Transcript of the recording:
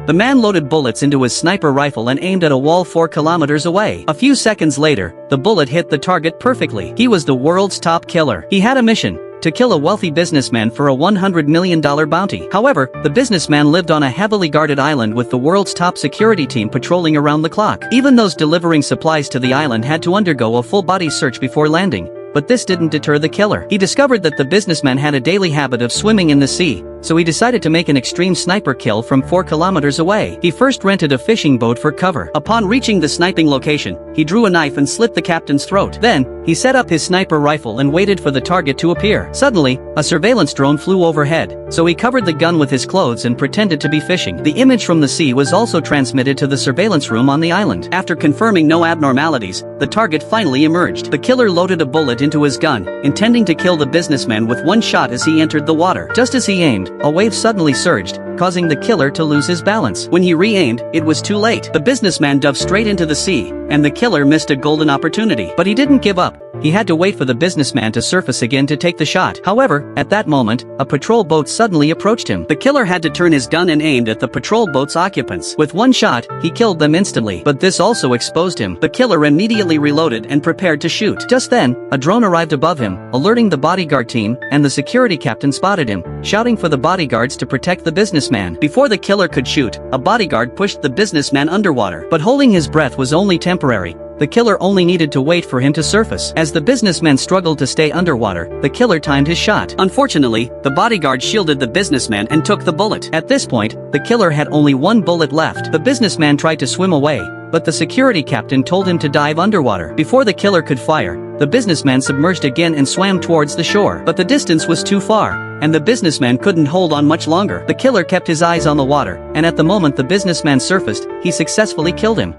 The man loaded bullets into his sniper rifle and aimed at a wall 4 kilometers away. A few seconds later, the bullet hit the target perfectly. He was the world's top killer. He had a mission: to kill a wealthy businessman for a $100 million bounty. However, the businessman lived on a heavily guarded island with the world's top security team patrolling around the clock. Even those delivering supplies to the island had to undergo a full-body search before landing. But this didn't deter the killer. He discovered that the businessman had a daily habit of swimming in the sea, so he decided to make an extreme sniper kill from 4 kilometers away. He first rented a fishing boat for cover. Upon reaching the sniping location, he drew a knife and slit the captain's throat. Then, he set up his sniper rifle and waited for the target to appear. Suddenly, a surveillance drone flew overhead, so he covered the gun with his clothes and pretended to be fishing. The image from the sea was also transmitted to the surveillance room on the island. After confirming no abnormalities, the target finally emerged. The killer loaded a bullet into his gun, intending to kill the businessman with one shot as he entered the water. Just as he aimed, a wave suddenly surged, causing the killer to lose his balance. When he re-aimed, it was too late. The businessman dove straight into the sea, and the killer missed a golden opportunity. But he didn't give up. He had to wait for the businessman to surface again to take the shot. However, at that moment, a patrol boat suddenly approached him. The killer had to turn his gun and aimed at the patrol boat's occupants. With one shot, he killed them instantly. But this also exposed him. The killer immediately reloaded and prepared to shoot. Just then, a drone arrived above him, alerting the bodyguard team, and the security captain spotted him, shouting for the bodyguards to protect the businessman. Before the killer could shoot, a bodyguard pushed the businessman underwater. But holding his breath was only temporary. The killer only needed to wait for him to surface. As the businessman struggled to stay underwater, the killer timed his shot. Unfortunately, the bodyguard shielded the businessman and took the bullet. At this point, the killer had only one bullet left. The businessman tried to swim away, but the security captain told him to dive underwater. Before the killer could fire, the businessman submerged again and swam towards the shore. But the distance was too far, and the businessman couldn't hold on much longer. The killer kept his eyes on the water, and at the moment the businessman surfaced, he successfully killed him.